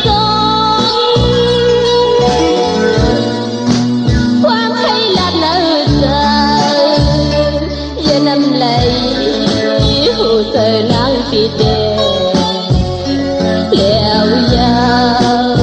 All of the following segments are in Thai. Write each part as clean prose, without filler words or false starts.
จงความhay là nợ đời giờ năm lấy hồ thời nắng vì đèn leo dao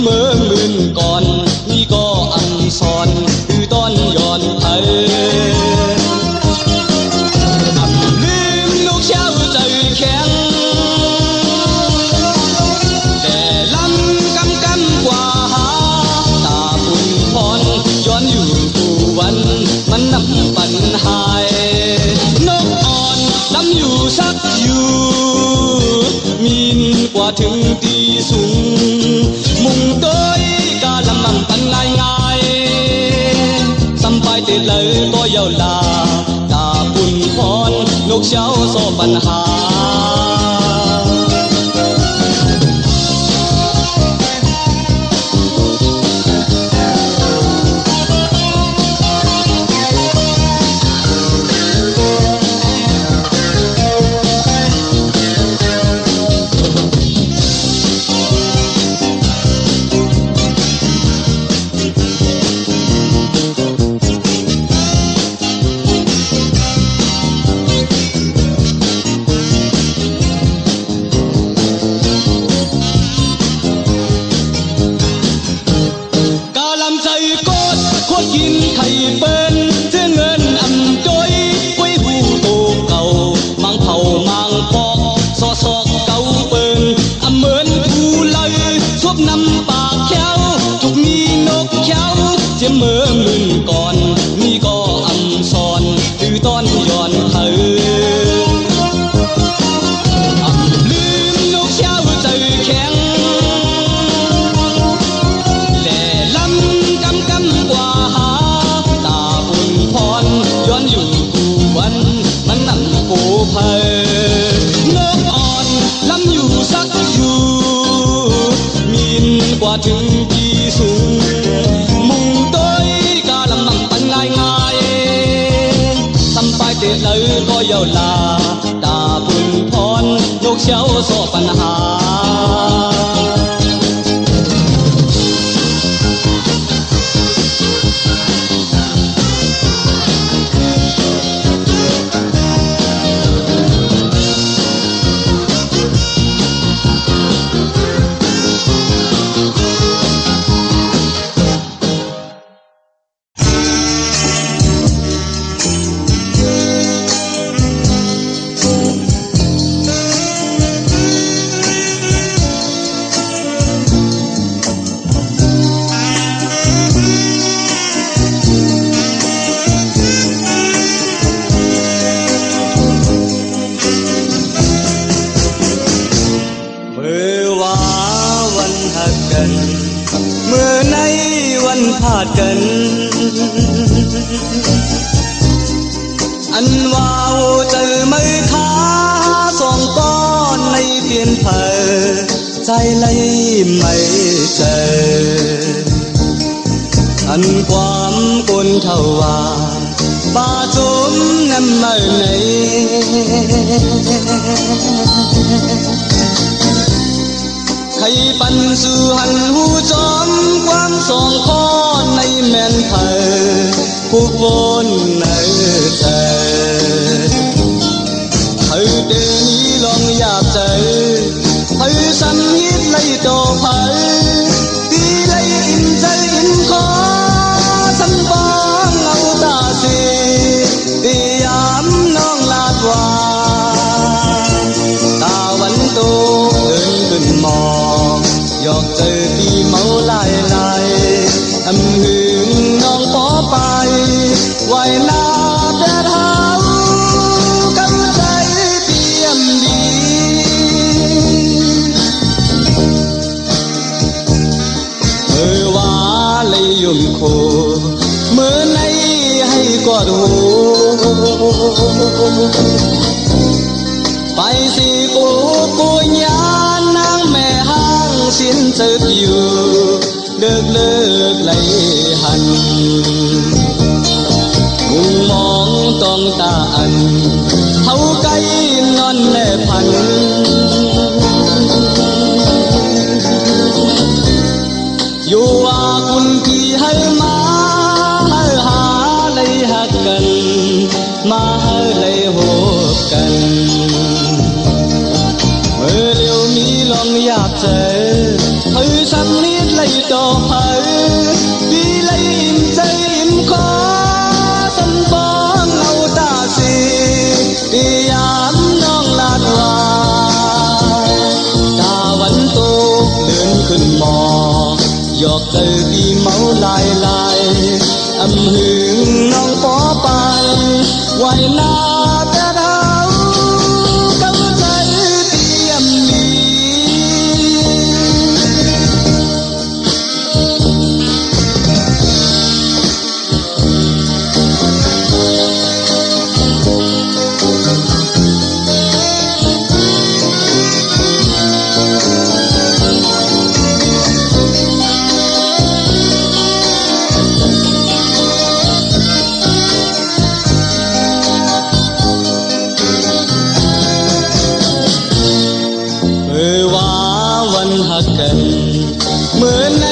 เมื่อมื่นก่อนนี่ก็อังสอนคือต้อนย้อนไทยลืมลูกเช้าใจแข็งแต่ลำกำกว่าหาตาปุ่นพรย้อนอยู่ผู้วันมันนำปัญหายนกอ่อนลำอยู่สักอยู่มีนกว่าถึงตีสูงมุงtới cả làm bằng thân ngay ngay xăm vai tê lời có giàu là ta buồn phòn nốt cháu so bần hàเมื่อมื่นก่อนนี่ก็อังสอนคือต้อนย้อนเธอลืมลูกเช้าใจแข็งแต่ลำกำกว่าหาตาบุญพรย้อนอยู่กูวันมันนั่งปูเพอนกอ่อนลำอยู่สักอยู่มีนกว่าถึงที่สูงlời có giàu là ta buồn phòn nốt cháu soปัญหาเมื่อในวันพาดกันอันว่าวเจอมือขาสองก้อนในเปลี่ยนเผอใจเลยไม่เจออันความคนเท่าว่าบาจมน้ำมันไหนใครปันสู่หันหูจอมความสองข้อในแม่นเธอผู้วนในเธอเธอเดินนี้ลองอยากเจอเธอสัญญิตเลยต่อเธอตีเลยอินใจอินคอ ไว้หน้าแต่เท้ากำใจเตรียมดีว่าเลยยุ่มโคเมื่อในให้กอดหูไปสิกูยานนางแม่ห้างสิ้นเจออยู่เลิกไหลหันมุงมองต้องตาอันเท่าไก่นอนแม่พันอยู่ว่าคุณพี่ให้มาหาเลยหักกันมาเลยโหบกันเมื่อเลี้ยวมีลองอยากเจอเฮ้ยสักนิดเลยต่อเฮ้ยพี่เลยอิ่มใจอิ่มคอสันบองเอาตาสีตียามน้องลาดว่าตาวันโตเลื่อนขึ้นมอหยอกเจอปีเมาลายอำหึงน้องปอไปไว้หน้าแต่เท้ากำใจเตรียมดีว่าวันหักกันเหมือนใน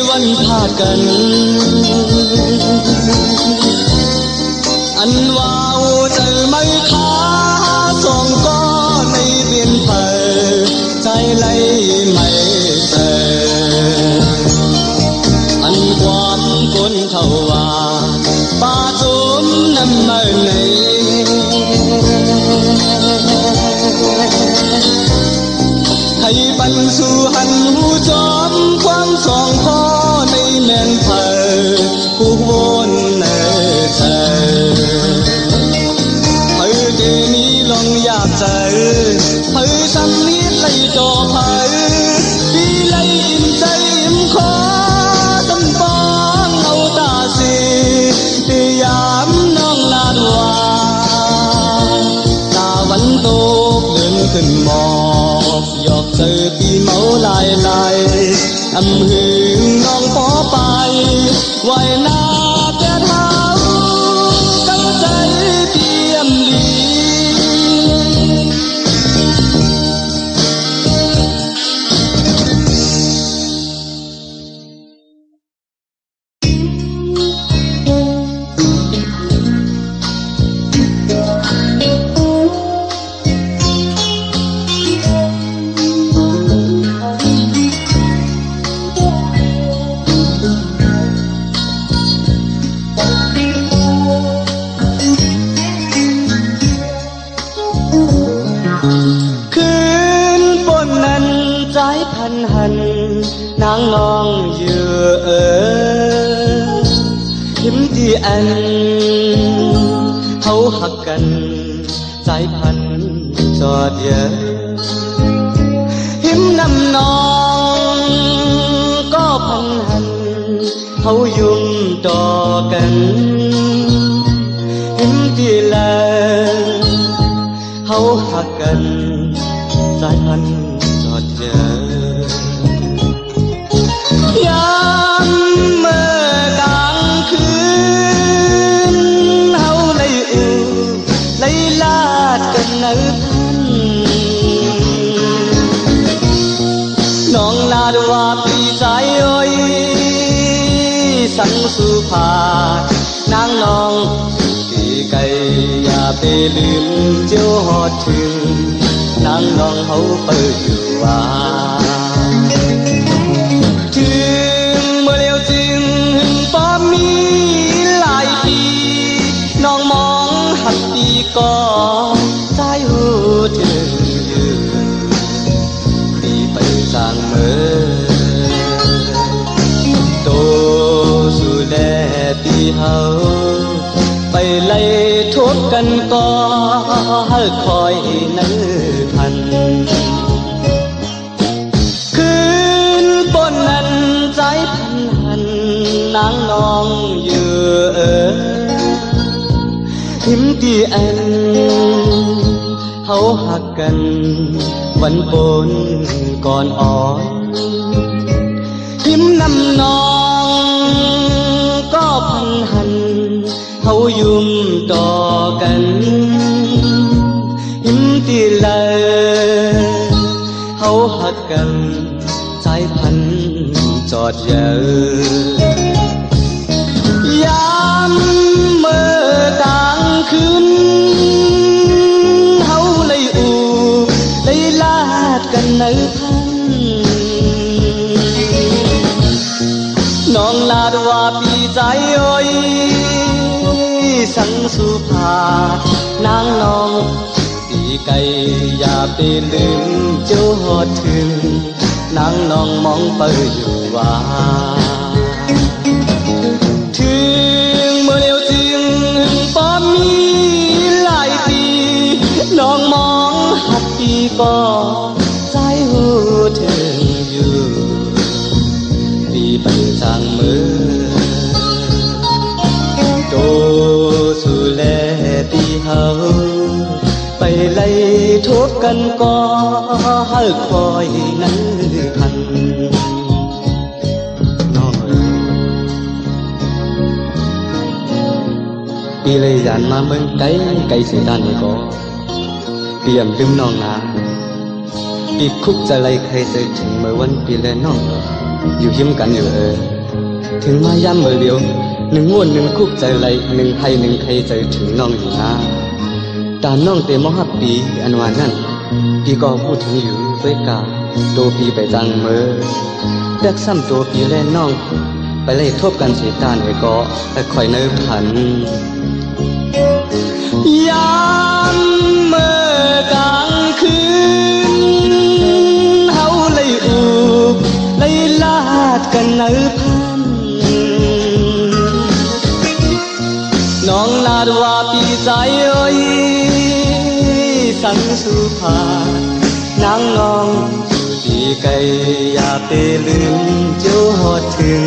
วันพากันอันว่าวใจไม่ค้าสองก็ในเปลี่ยนเผยใจไหลไม่เจออันความคนเท่าว่าป่าจมน้ำมันในให้บรรสู่หันหูจอมความสองพ่อในแม่นเผยกูวนเนเธอเผยเดนี้ลองอยากเจอเผยสังนิดไหลจอเผยพี่ไหลอิ่มใจอิ่มคอตั้งป้องเอาตาสีที่ยามน้องลาดว่าตาวันโตเดินขึ้นมอหยอกเจอปีเมาลายอำหึงน้องปอไปไว้หน้าแต่เท้ากำใจเตรียมดีนางนองเยือหิมที่อันเขาหักกันสายพันจอดเยอะหิมนำนองก็พันหันเขายุ่งต่อกันหิมที่แลเขาหักกันสายพันจอดเยอะยามเมื่อกลางคืนเฮาเลยเลยลาดกันเนื้อพันน้องลาดว่าปีใจอ้อยสังสุภานางน้องตีไก่อย่าไปลืมเจ้าหอดถึงนางน้องเขาเปิดอยู่ว่าถึงเมื่อเลี้ยวจึงป้อมมีหลายปีน้องมองหักปีก่อนใจหูถึงยืนปีไปสร้างเมื่อโตสู่แลปีเฮา กันก็คอยนึกทันคืนบนนั้นใจพันหันนางนองอยู่หิมตีอันเฮาหักกันวันปนก่อนอ่อนหิมนำนองก็พันหันเฮายุ่มต่อกันหิมตีเลยเฮาหักกันสายพันจอดเยอยามเมื่อกลางคืนเฮาเลยเลยลาดกันในพันน้องลาดว่าปีใจอ้อยสังสุภานางน้องตีไก่อย่าไปลืมเจ้าหอดถึงนางน้องมองไปอยู่ว่าถึงเมื่อเร็วจริงป้อมมีหลายปีน้องมองหักปีก็ใจหูถึงอยู่ปีปันจางมือโตสุแลปีเฮาไปไล่ทบกันก็คอยนั้นพันน้องปีเลยยานมาเมืองไกลไกลเสียด้านนี้ก็เตรียมลืมน้องนาปีคุกจะไล่ใครเจอถึงเมื่อวันปีและน้องอยู่ยิ้มกันอยู่ถึงมาย้ำเมื่อเดียวหนึ่งวนหนึ่งคุกใจไหลหนึ่งไทยหนึ่งใครใจถึงน้องอยู่นะตาน้องเต็มมหับปีอันวานั้นปีก็พูดถึงอยู่ด้วยกาตัวปีไปจังเมื่อแดกซ้ำตัวปีและน้องไปไล่ทบกันเสียตานไว้ก็แต่คอยเนื้อพันยามเมื่อกลางคืนเฮาเลยเลยลาดกันเนื้อพันน้องลาดว่าปีใจอ้อยสังสุภานางน้องปีไก่อย่าไปลืมเจ้าหอดถึง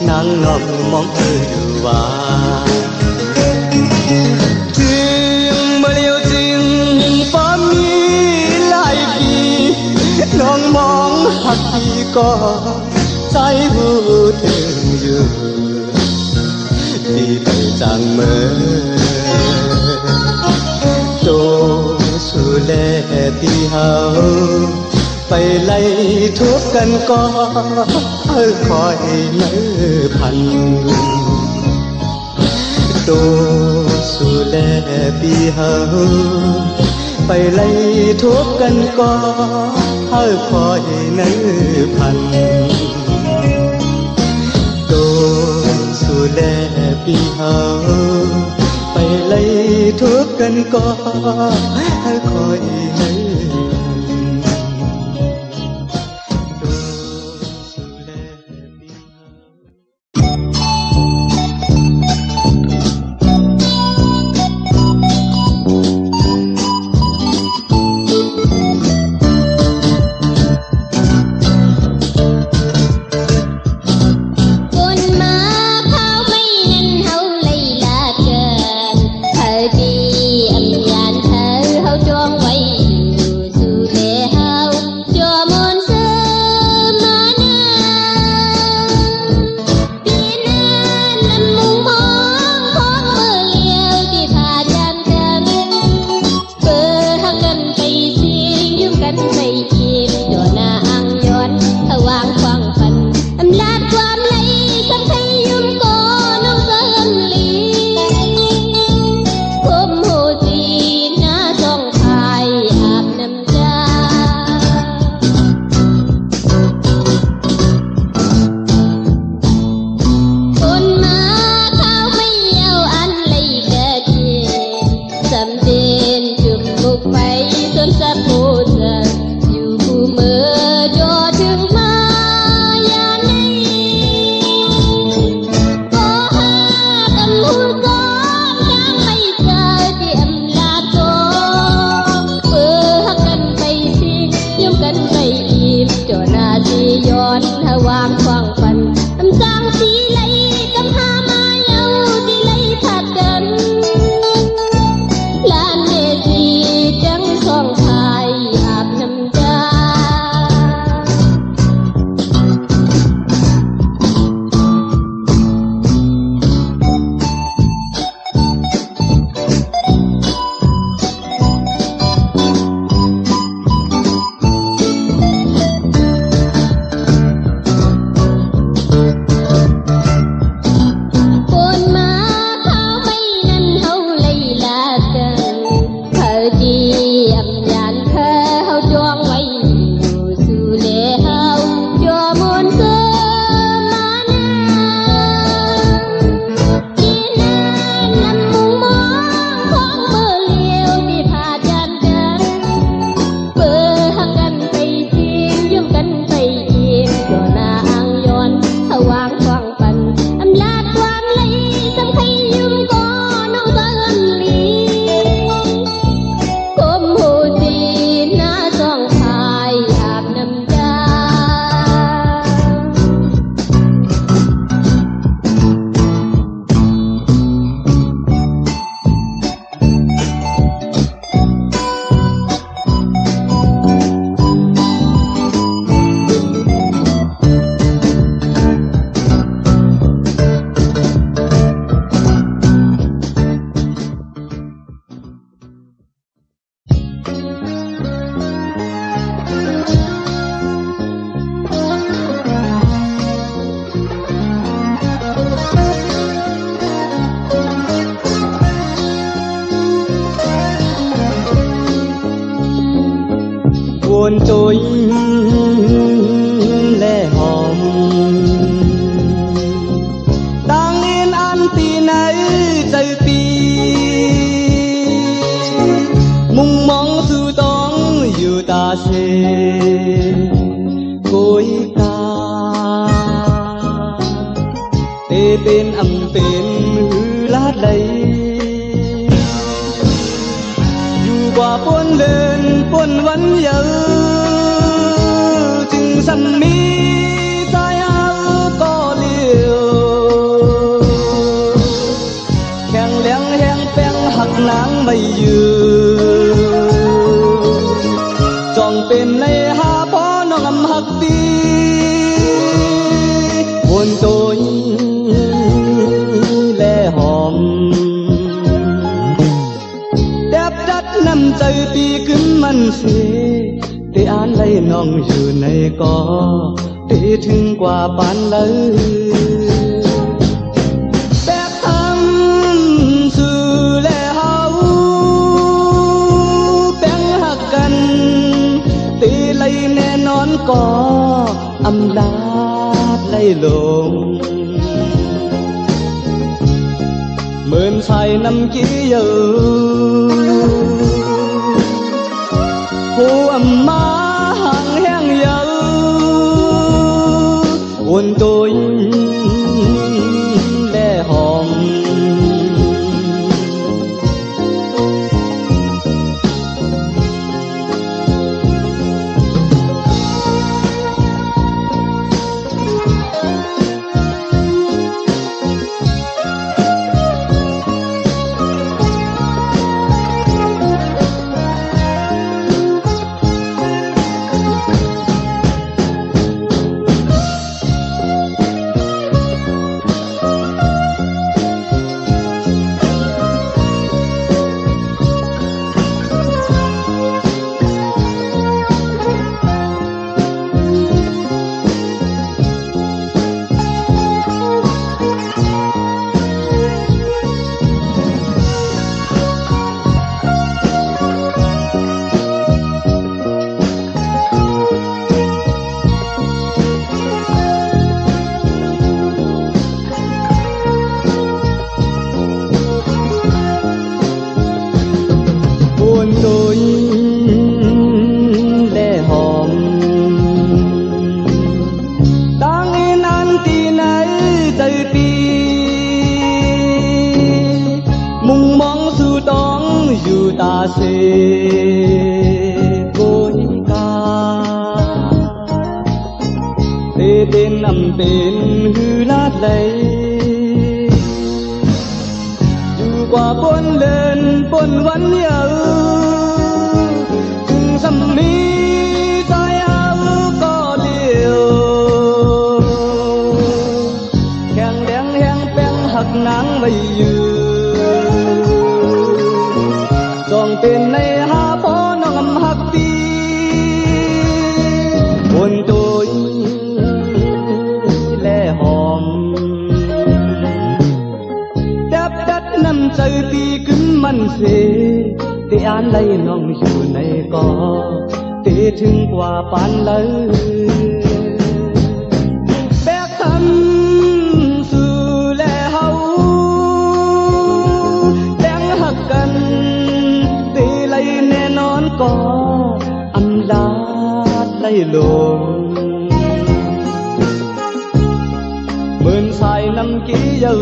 นางน้องมองอยู่ว่าถึงเมื่อเร็วจริงป้อมมีหลายปีน้องมองหักปีก็ใจหูถึงอยู่ปีไปจังเมื่อโตสุแลปีเฮาไปไล่ทุบกันก็คอยเนื้อพันโตสุแลปีเฮาไปไล่ทุบกันก็คอยเนื้อพันโตสุแลปีเฮาไปไล่ทุบกันก็คอยเนื้อHãy subscribe cho kênh Ghiền Mì Gõ để không bỏ lỡ ยและหอมต่างอินอันตีไหนใจปีมุงมองสู่ต้องอยู่ตาเสกุยตาเตเป็นอำเป็นหือลาดไหลอยู่กว่าปนเดินปนวันเยอะจึงสัมมีใจเอาก็เลี้ยวแข่งเลี้ยงแหงแป้งหักนางไม่ยืจองเป็นในหาพ่อน้องอำหักดีวนตัวและหอมแดบดัดน้ำใจปีขึ้นมันเสียได้อ่านไล่น้องอยู่ในกอได้ถึงกว่าปานเลยแบกทำสื่อและเฮาแบ่งหักกันตีไล่แน่นอนก็อำลาดไล่ลงเหมือนชายน้ำกี้เยอะผู้อำมาห่างแห้งเยอะวนตัวและหอมวนตัวและหอมต่างอินอันที่ไหนใจปีมุงมองสู่ต้องอยู่ตาเสกุยกาเตเป็นอำเป็นหือลาดไหลอยู่กว่าปนเดินปนวันเยอะถึงสัมมีใจเอาก็เลี้ยวแข่งเลี้ยงแหงแป้งหักนางไม่ยืจองเป็นในหาพ่อน้องอำหักดีวนตัวและหอมดับดัดน้ำใจปีขึ้นมันเสได้อ่านไล่น้องอยู่ในกอได้ถึงกว่าปานเลยแบกทำสื่อและเฮาแบ่งหักกันตีไล่แน่นอนก็อำลาดไล่ลงเหมือนชายน้ำกี้เยอะ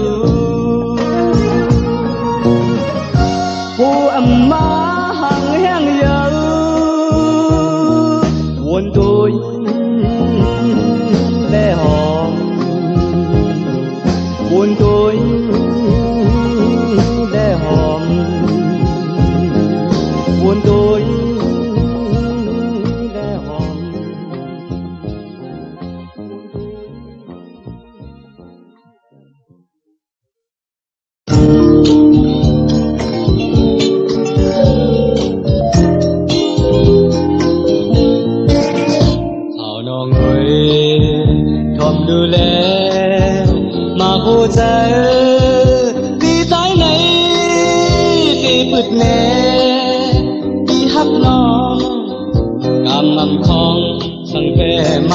ผู้อำมาห่างแห้งเยอะวนตัวและหอมวนตัวและหอมวนตัวและหอม ใจดีใจไหนที่ปึดแน่ที่ฮักน้องกำลำของ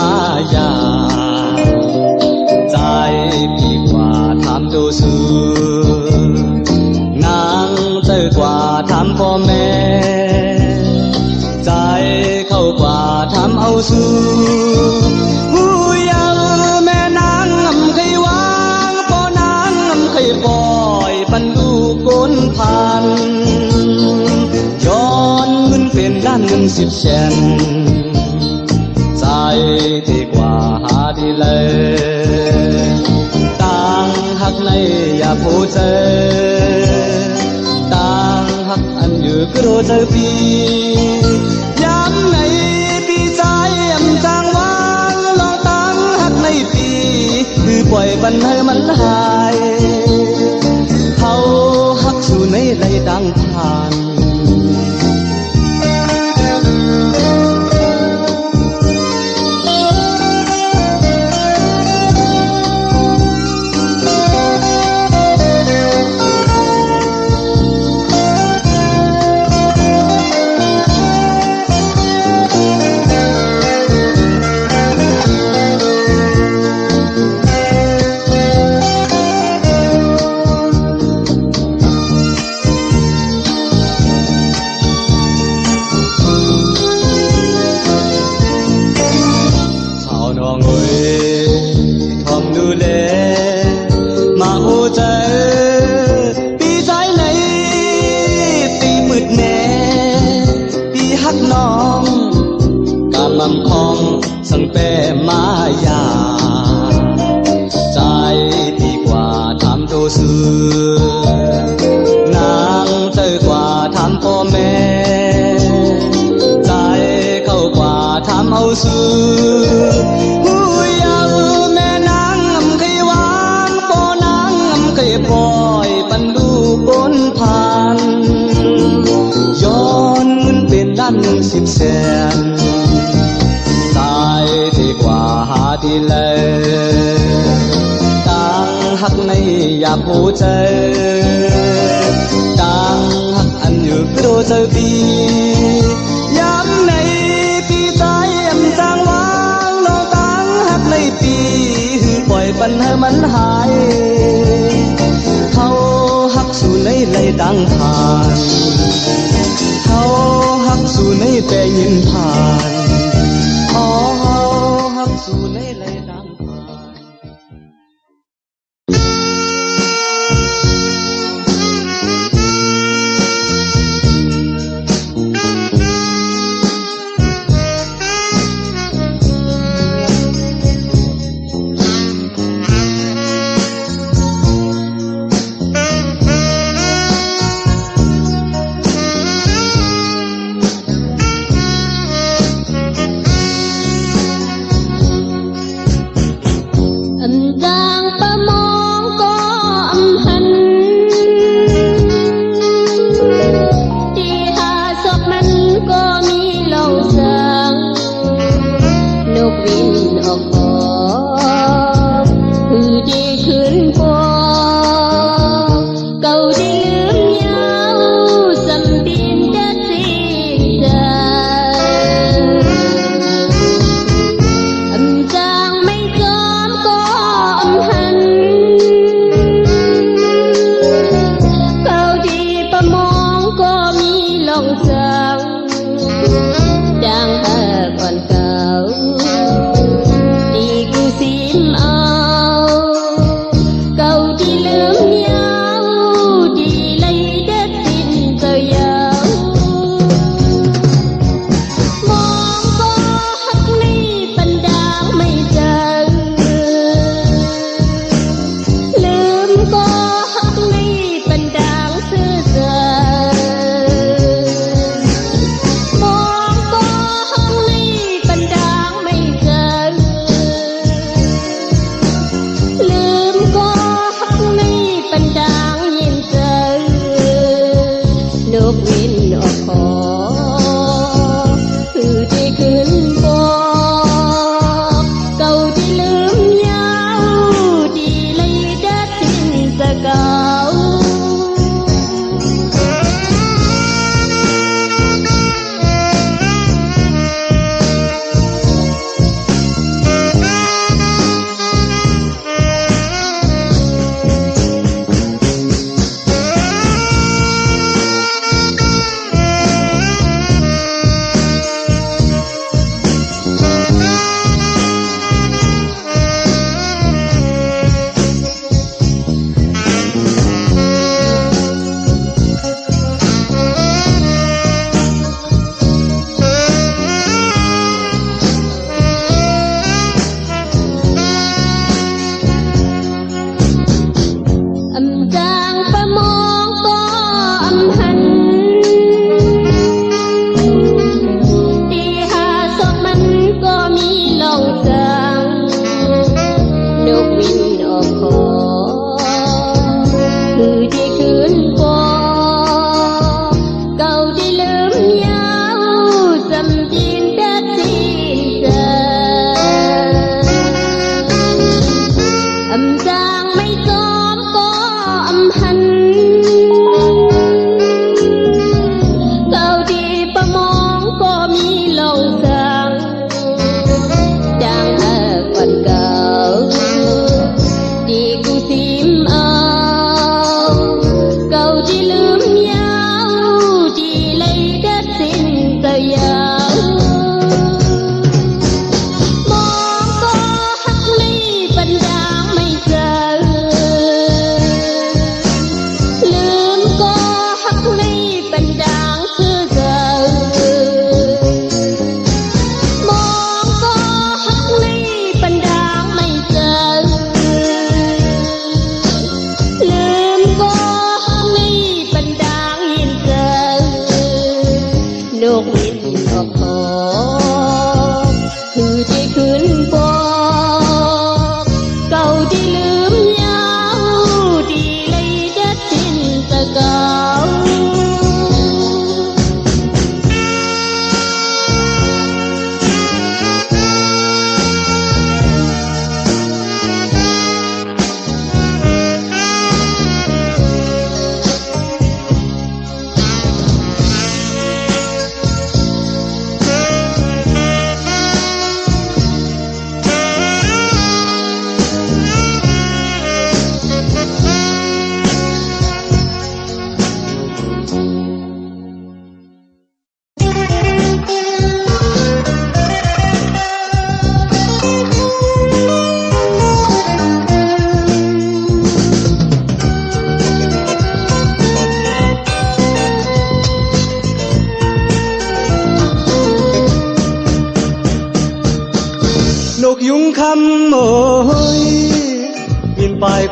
ายาใจพี่กว่าถามดูสูนางเจอกว่าถามพ่อแม่ใจเข้ากว่าถามเอาสูหูยังแม่นางงำเคยวางพ่อนางงำเคยปล่อยปันดูก้นพันย้อนเงินเป็นล้านเงิน10 แสนใจที่กว่าหาดีเลยต่างหักในอย่าผู้เจอต่างหักอันอยู่กระโดดเจอปีย้ำในปีใจอำจางวางลองต่างหักในปีคือปล่อยปันให้มันหายเขาหักสู่ในไหลดังผ่านมาโอเจอปีใจไหนปีมืดแน่ปีฮักน้องกำลังคองสังเปมายาใจดีกว่าทำโตซื้อนางเจอกว่าทำพ่อแม่ใจเข้ากว่าทำเอาซื้อปล่อยปันดูก้นพันย้อนเงินเป็นล้าน10 แสนตายดีกว่าหาดีเลยต่างหักในอยากผู้เจอต่างหักอันอยู่กระโดดเจอปีย้ำในปีใจอำจางวางลองต่างหักในปีปล่อยปันให้มันหายเขาหักสู่ในไหลดังผ่านเขาหักสู่ในแต่ยินผ่านเขาหักสู่ในไหลดังผ่าน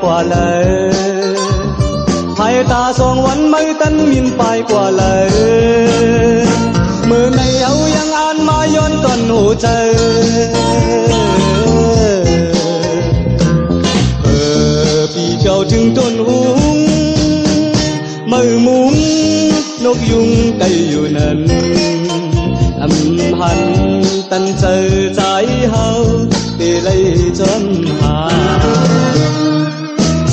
กว่าเลยภายตาสองวันไม่ตันมินไปกว่าเลยเมื่อในเอายังอ่านมาย้อนตอนหัวใจปีเก่าถึงต้นหุงมือมุงนกยุงไก่อยู่นั้นอำหันตันเจอใจเฮาเตเลยจนหา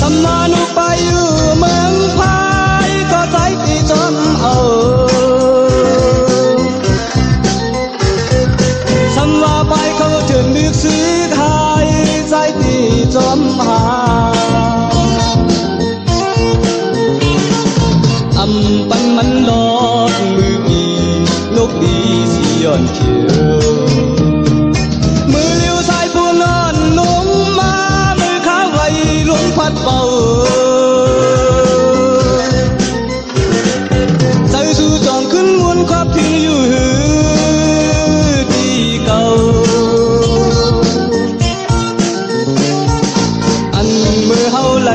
สำนานุไปอยู่เมืองพายก็ใจที่จนเอาสำว่าไปเขาถึงนึกซื้อขายใจที่จนหาอำปันมันลอดมือปีนกดีสิย้อนเขียวมือเลี้ยวสายปูนอนลงมามือขาไว้ลงพัดเป่าใจสู่จองขึ้นมวนความทิ้งอยู่หือที่เก่าอันเมื่อเฮาไหล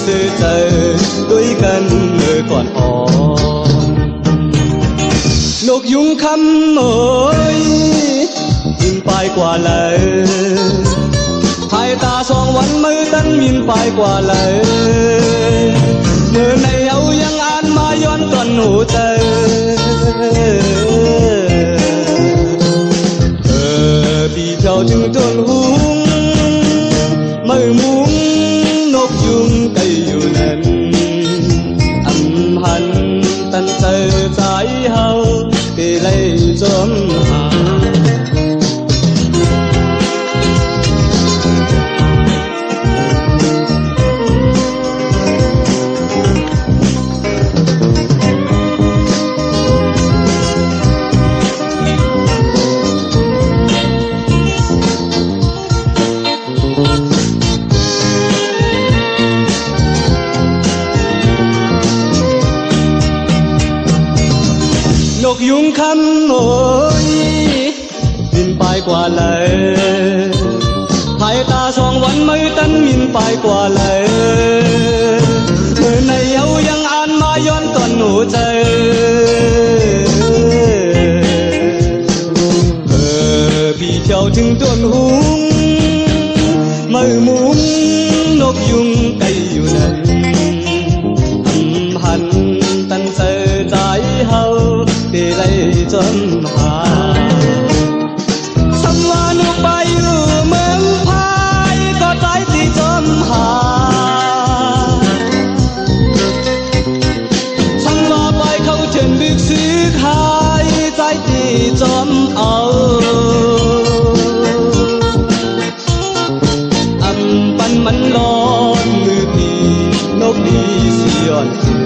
เสื่อใจด้วยกันเมื่อก่อนอ่อนนกยุงคำโอยมินไปกว่าเลยภายตาสองวันมือตันมินไปกว่าเลยเมื่อในเอายังอ่านมาย้อนตอนหัวใจปีเจ้าถึงต้นหุงมือมุงนกยุงไก่อยู่นั้นอำหันตันเจอใจเฮาเตเลยจนหานกยุงคำโอยมินไปกว่าเลยภายตาสองวันไม่ตันมินไปกว่าเลยเมื่อในเอายังอ่านมาย้อนตอนหัวใจพี่เจ้าถึงต้นหุงมือมุงนกยุงไก่อยู่นั้นหันตันเจอใจเฮาเตเลยจนหาสำว่านุไปอยู่เมืองพายก็ใจที่จนหาสังว่าไปเขาเชิญดึกซื้อขายใจที่จนเอาอำปันมันลอนมือพี่นกดีสิย้อนเขียว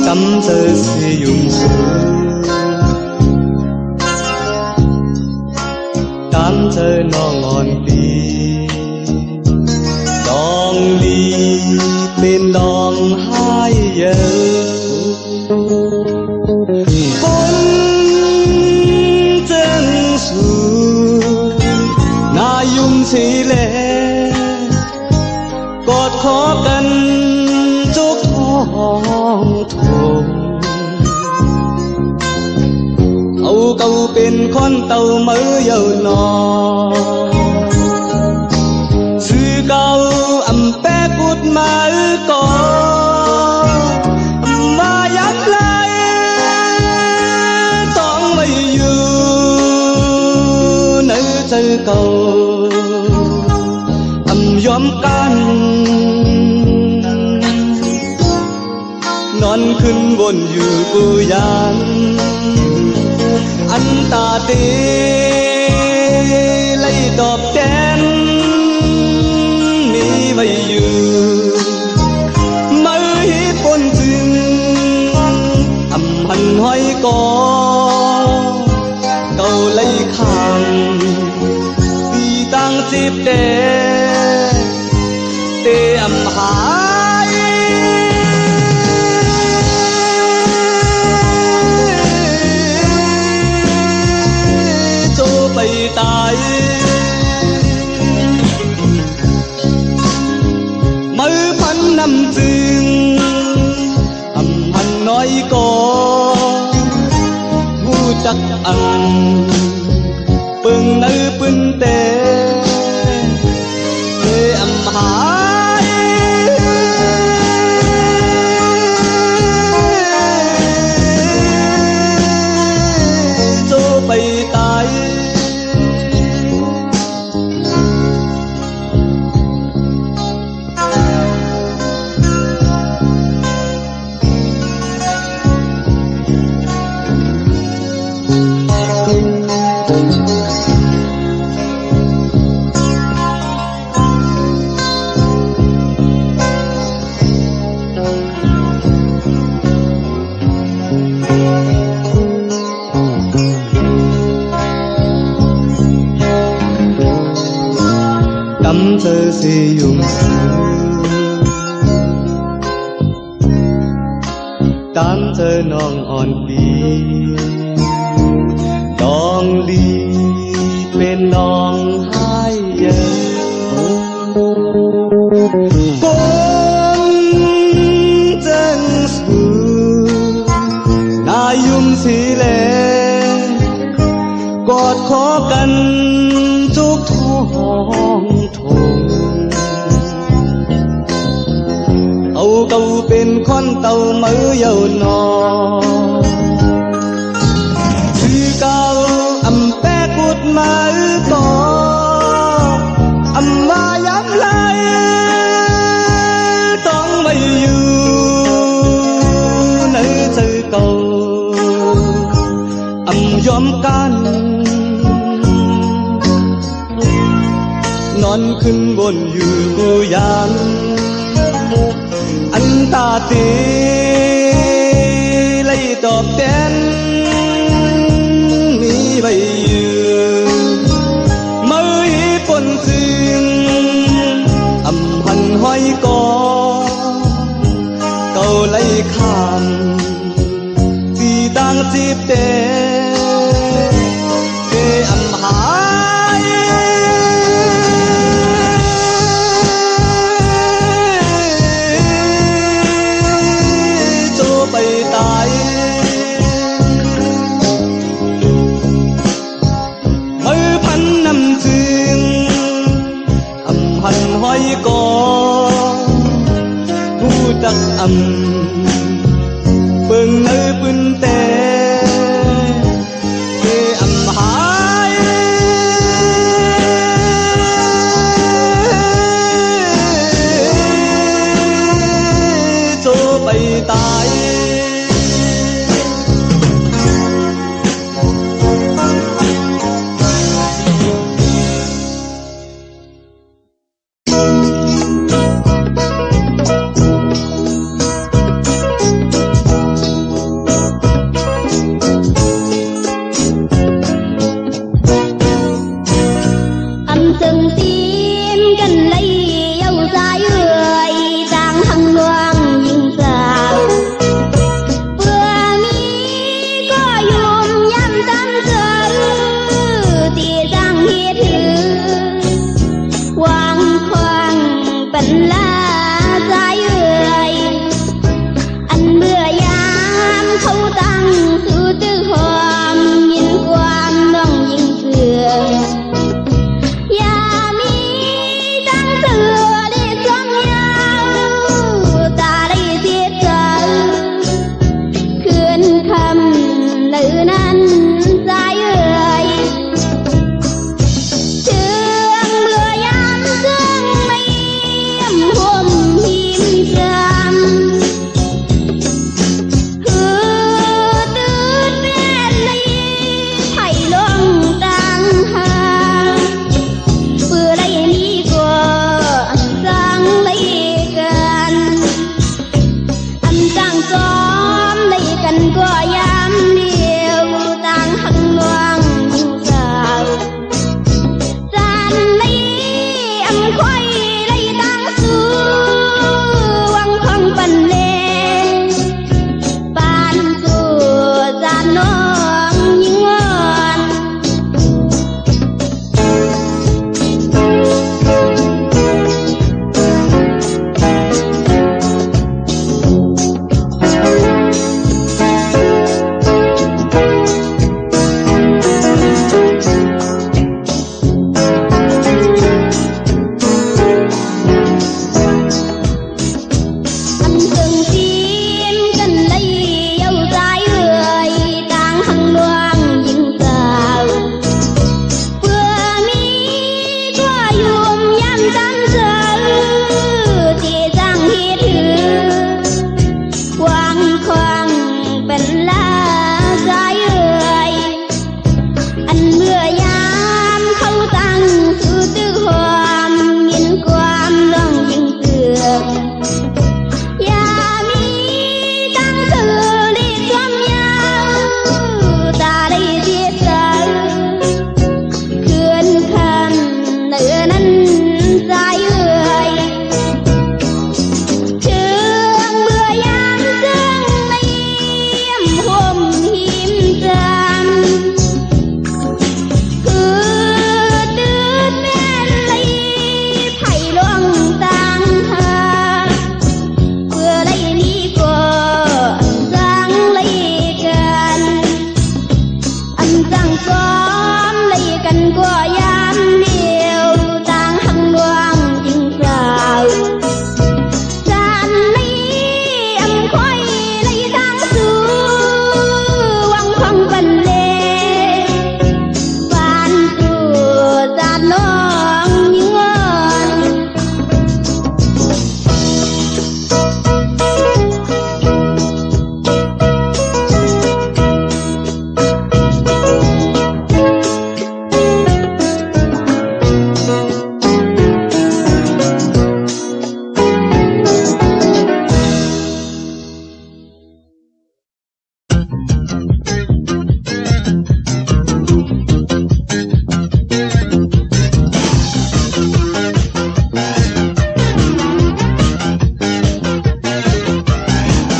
cảm giờ sẽ dùng cảm giờ nó ngon đi đong đi bên đong hai giờ con chân xuống na dùng xì lệ gọt khó cần chúcท้องทงเอาเก่าเป็นคนเต่าเมื่อเยาวนอซื้อเก่าอำแปะกุดมาก่อมายักไหลต้องไม่อยู่ เก่าอำยอมกันนอนขึ้นบนอยู่กูยันอันตาเตไล่ตอบแทนมีไว้อยู่มือฮิปนจึงอำหันห้อยกอเก่าไล่ข้างตีตั้งจีบเตอำหายโจไปตายมือพันนำจึงอำหันน้อยก็หูจักอังปึงนือปึนเตอำหายโจไปตายtâm thơ si dùng tám thơ non on pi đong ly bên non hai giờ con chân suนายุ่มสีแลกอดขอกันทุกท้องทงเอาเก่าเป็นคนเต่ามือเยาวนอคือเก่าอำแปะกุดมาต่ออำว่าย้ำเลยต้องไม่อยู่ในใจเก่ายอมกันนอนขึ้นบนอยู่กูยันอันตาตีไล่ตอบแทนมีใบยืนมือฮิปนจึงอำหันห้อยกอเก่าไล่ข้ามตีตั้งจีบเตอำหายโจไปตายมือพันนำจึงอำหันห้อยกอผู้จักอำเบิ่งเนื้อปืนเตไปตาย ลองย้อน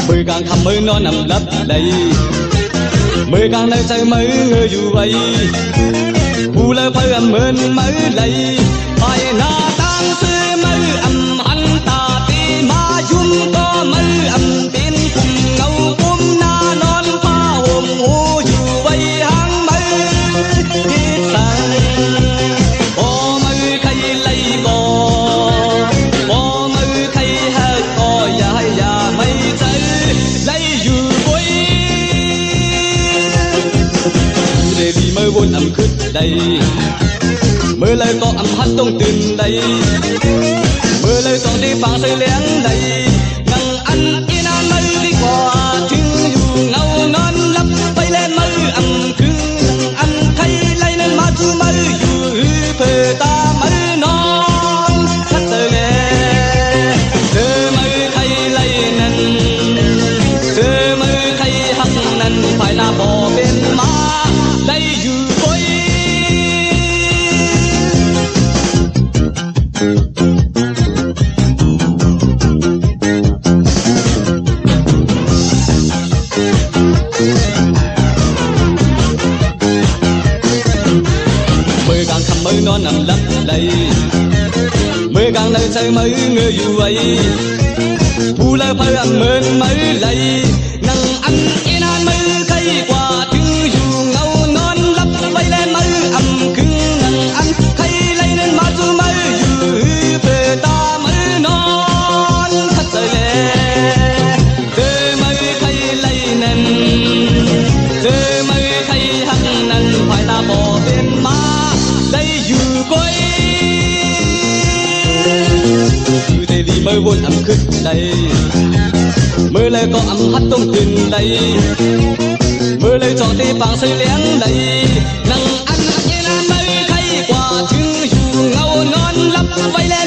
มือกลางคำมือนอนนำลับไหลมือกลางในใจมือเงยอยู่ไว้ผู้เล่เพื่อมือนมือไหลไปหน้าต่างซื้อมืออำหันตาตีมายุ่มก็มืออำตีนกุมเงากุมหน้านอนผ้าห่มหูอยู่ไว้ห่างมือที่ตังโอ้มือใครไหลก็โอ้มือใครหักก็อย่าไม่ใจไหลอยู่ไว้เดลีมือวนอำขึ้นใดเมื่อเลยก็อำพัดต้องตื่นใดเมื่อเลยต้องได้ฟังเสียงเลี้ยงใดนั่งอันอีนานมือดีกว่าถึงอยู่เงานอนหลับไปเล่นมืออำคืนนั่งอันใครไล่นั้นมาจูมืออยู่เพื่อตามือนอนทัดเตแลเธอมือใครไล่นั้นเธอมือใครหักนั้นภายหน้าบ่เป็นมาไล่อยู่บ่อยมือกลางคำมือนอนนำลับไหลมือกลางในใจมือเงยอยู่ไว้ผู้เล่เพื่อมือนมือไหลนั่งอันอีนานมือใครกว่าถึงอยู่เงานอนหลับไว้เล่นมืออำคืนนั่งอันใครไล่นั้นมาจูมืออยู่เพื่อตามือนอนทัดใจแลเธอมือใครไล่นั้นเธอมือใครหักนั้นภายหน้าบ่เป็นมาได้อยู่บ่อยคือเดลีมือวนอำขึ้นใดเมื่อเลยก็อำพัดต้องตื่นใดเมื่อเลยจอดที่ฟังเสียงเลี้ยงใดนั่งอันเย็นมือใครกว่าถึงอยู่เงานอนหลับไว้เล่น